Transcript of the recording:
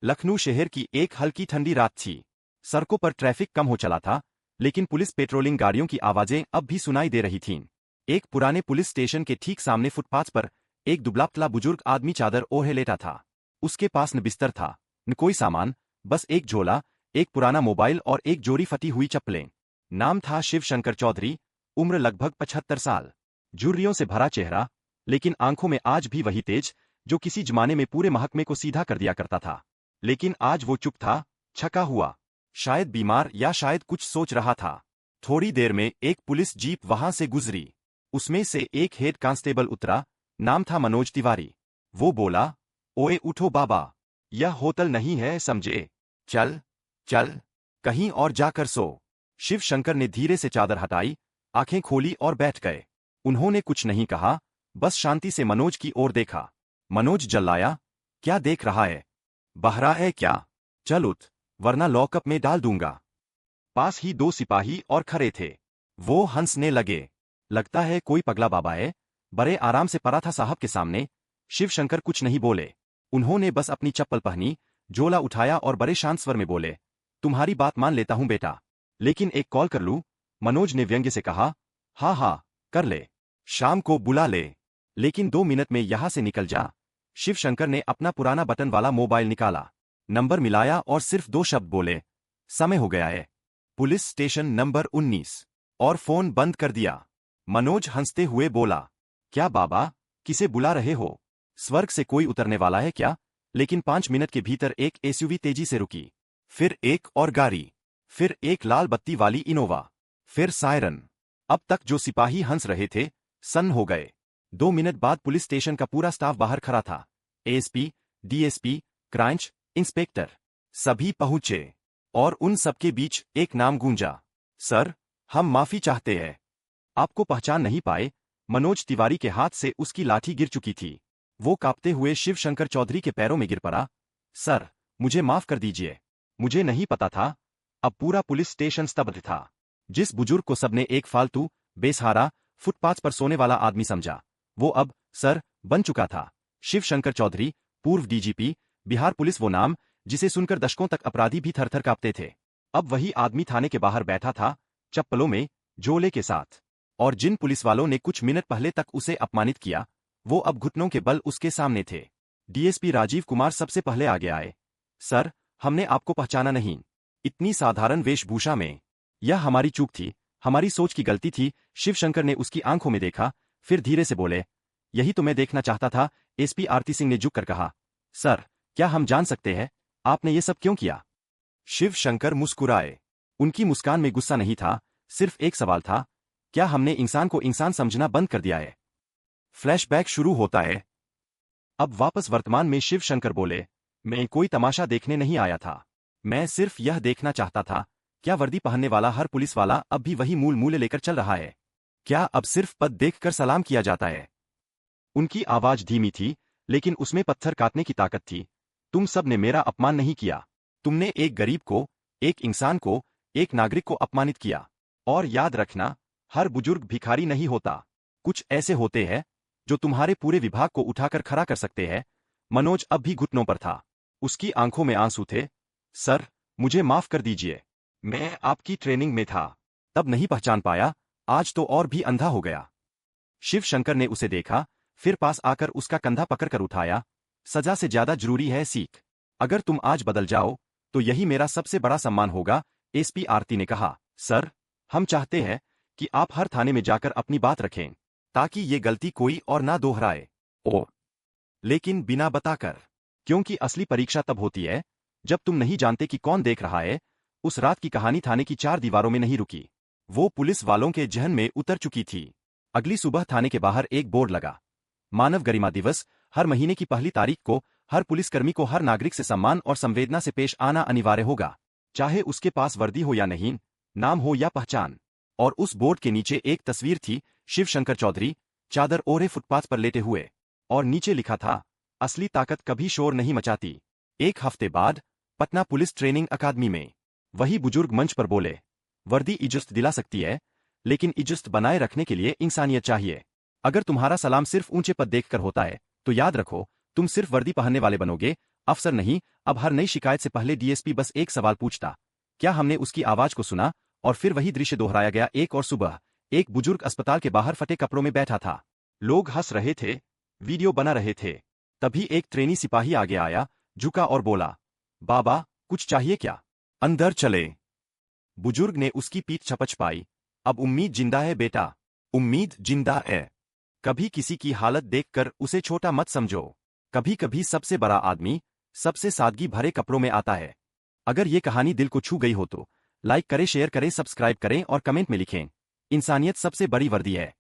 लखनऊ शहर की एक हल्की ठंडी रात थी। सड़कों पर ट्रैफिक कम हो चला था, लेकिन पुलिस पेट्रोलिंग गाड़ियों की आवाजें अब भी सुनाई दे रही थीं। एक पुराने पुलिस स्टेशन के ठीक सामने फुटपाथ पर एक दुबला-पतला बुजुर्ग आदमी चादर ओढ़े लेटा था। उसके पास न बिस्तर था, न कोई सामान, बस एक झोला, एक पुराना मोबाइल और एक जोड़ी फटी हुई चप्पलें। नाम था शिव शंकर चौधरी, उम्र लगभग 75 साल। झुर्रियों से भरा चेहरा, लेकिन आंखों में आज भी वही तेज, जो किसी जमाने में पूरे महकमे को सीधा कर दिया करता था। लेकिन आज वो चुप था, छका हुआ, शायद बीमार या शायद कुछ सोच रहा था। थोड़ी देर में एक पुलिस जीप वहां से गुजरी। उसमें से एक हेड कांस्टेबल उतरा, नाम था मनोज तिवारी। वो बोला, ओए उठो बाबा, यह होटल नहीं है समझे। चल, चल, कहीं और जाकर सो। शिव शंकर ने धीरे से चादर हटाई, आंखें खोली और बैठ गए। उन्होंने कुछ नहीं कहा, बस शांति से मनोज की ओर देखा। मनोज जल्लाया, क्या देख रहा है? बहरा है क्या? चल उठ, वरना लॉकअप में डाल दूंगा। पास ही दो सिपाही और खड़े थे। वो हंसने लगे। लगता है कोई पगला बाबा है। बड़े आराम से पड़ा था साहब के सामने। शिव शंकर कुछ नहीं बोले। उन्होंने बस अपनी चप्पल पहनी, झोला उठाया और बड़े शांत स्वर में बोले, तुम्हारी बात मान लेता हूं बेटा, लेकिन एक कॉल कर लूं? मनोज ने व्यंग्य से कहा, हाँ हाँ, कर ले। शाम को बुला ले, लेकिन 2 मिनट में यहां से निकल जा। शिव शंकर ने अपना पुराना बटन वाला मोबाइल निकाला, नंबर मिलाया और सिर्फ 2 शब्द बोले, समय हो गया है। पुलिस स्टेशन नंबर 19, और फोन बंद कर दिया। मनोज हंसते हुए बोला, क्या बाबा, किसे बुला रहे हो? स्वर्ग से कोई उतरने वाला है क्या? लेकिन 5 मिनट के भीतर एक एसयूवी तेजी से रुकी। फिर एक और गाड़ी, फिर एक लाल बत्ती वाली इनोवा, फिर सायरन। अब तक जो सिपाही हंस रहे थे, सन्न हो गए। 2 मिनट बाद पुलिस स्टेशन का पूरा स्टाफ बाहर खड़ा था। एएसपी, डीएसपी, क्राइंच, इंस्पेक्टर, सभी पहुंचे। और उन सबके बीच एक नाम गूंजा, सर, हम माफी चाहते हैं। आपको पहचान नहीं पाए। मनोज तिवारी के हाथ से उसकी लाठी गिर चुकी थी। वो कांपते हुए शिव शंकर चौधरी के पैरों में गिर पड़ा। सर, मुझे माफ कर दीजिए, मुझे नहीं पता था। अब पूरा पुलिस स्टेशन स्तब्ध था। जिस बुजुर्ग को सबने एक फालतू, बेसहारा, फुटपाथ पर सोने वाला आदमी समझा, वो अब सर बन चुका था। शिव शंकर चौधरी, पूर्व डीजीपी, बिहार पुलिस, वो नाम जिसे सुनकर दशकों तक अपराधी भी थरथर कांपते थे। अब वही आदमी थाने के बाहर बैठा था, चप्पलों में, झोले के साथ। और जिन पुलिस वालों ने कुछ मिनट पहले तक उसे अपमानित किया, वो अब घुटनों के बल उसके सामने थे। डीएसपी राजीव कुमार सबसे पहले आगे आए। सर, हमने आपको पहचाना नहीं, इतनी साधारण वेशभूषा में। यह हमारी चूक थी, हमारी सोच की गलती थी। शिव शंकर ने उसकी आंखों में देखा, फिर धीरे से बोले, यही तो मैं देखना चाहता था। एसपी आरती सिंह ने झुककर कहा, सर, क्या हम जान सकते हैं आपने ये सब क्यों किया? शिव शंकर मुस्कुराए। उनकी मुस्कान में गुस्सा नहीं था, सिर्फ एक सवाल था, क्या हमने इंसान को इंसान समझना बंद कर दिया है? फ्लैशबैक शुरू होता है। अब वापस वर्तमान में शिव शंकर बोले, मैं कोई तमाशा देखने नहीं आया था। मैं सिर्फ यह देखना चाहता था, क्या वर्दी पहनने वाला हर पुलिस वाला अब भी वही मूल मूल्य लेकर चल रहा है? क्या अब सिर्फ पद देखकर सलाम किया जाता है? उनकी आवाज धीमी थी, लेकिन उसमें पत्थर काटने की ताकत थी। तुम सब ने मेरा अपमान नहीं किया। तुमने एक गरीब को, एक इंसान को, एक नागरिक को अपमानित किया। और याद रखना, हर बुजुर्ग भिखारी नहीं होता। कुछ ऐसे होते हैं जो तुम्हारे पूरे विभाग को उठाकर खड़ा कर सकते हैं। मनोज अब भी घुटनों पर था। उसकी आंखों में आंसू थे। सर, मुझे माफ कर दीजिए, मैं आपकी ट्रेनिंग में था, तब नहीं पहचान पाया, आज तो और भी अंधा हो गया। शिव शंकर ने उसे देखा, फिर पास आकर उसका कंधा पकड़कर उठाया। सजा से ज्यादा जरूरी है सीख। अगर तुम आज बदल जाओ, तो यही मेरा सबसे बड़ा सम्मान होगा। एसपी आरती ने कहा, सर, हम चाहते हैं कि आप हर थाने में जाकर अपनी बात रखें, ताकि ये गलती कोई और ना दोहराए। ओ, लेकिन बिना बताकर, क्योंकि असली परीक्षा तब होती है जब तुम नहीं जानते कि कौन देख रहा है। उस रात की कहानी थाने की 4 दीवारों में नहीं रुकी, वो पुलिस वालों के जहन में उतर चुकी थी। अगली सुबह थाने के बाहर एक बोर्ड लगा, मानव गरिमा दिवस। हर महीने की पहली तारीख को हर पुलिसकर्मी को हर नागरिक से सम्मान और संवेदना से पेश आना अनिवार्य होगा, चाहे उसके पास वर्दी हो या नहीं, नाम हो या पहचान। और उस बोर्ड के नीचे एक तस्वीर थी, शिव शंकर चौधरी, चादर ओढ़े फुटपाथ पर लेटे हुए, और नीचे लिखा था, असली ताकत कभी शोर नहीं मचाती। 1 हफ्ते बाद पटना पुलिस ट्रेनिंग अकादमी में वही बुजुर्ग मंच पर बोले, वर्दी इज्जत दिला सकती है, लेकिन इज्जत बनाए रखने के लिए इंसानियत चाहिए। अगर तुम्हारा सलाम सिर्फ ऊंचे पद देखकर होता है, तो याद रखो, तुम सिर्फ वर्दी पहनने वाले बनोगे अफसर नहीं, अब हर नई शिकायत से पहले डीएसपी बस एक सवाल पूछता, क्या हमने उसकी आवाज को सुना? और फिर वही दृश्य दोहराया गया। एक और सुबह एक बुजुर्ग अस्पताल के बाहर फटे कपड़ों में बैठा था। लोग हंस रहे थे, वीडियो बना रहे थे। तभी एक ट्रेनी सिपाही आगे आया, झुका और बोला, बाबा, कुछ चाहिए क्या? अंदर चले। बुजुर्ग ने उसकी पीठ झपच पाई। अब उम्मीद जिंदा है बेटा, उम्मीद जिंदा है। कभी किसी की हालत देखकर उसे छोटा मत समझो। कभी कभी सबसे बड़ा आदमी सबसे सादगी भरे कपड़ों में आता है। अगर ये कहानी दिल को छू गई हो तो लाइक करें, शेयर करें, सब्सक्राइब करें और कमेंट में लिखें, इंसानियत सबसे बड़ी वर्दी है।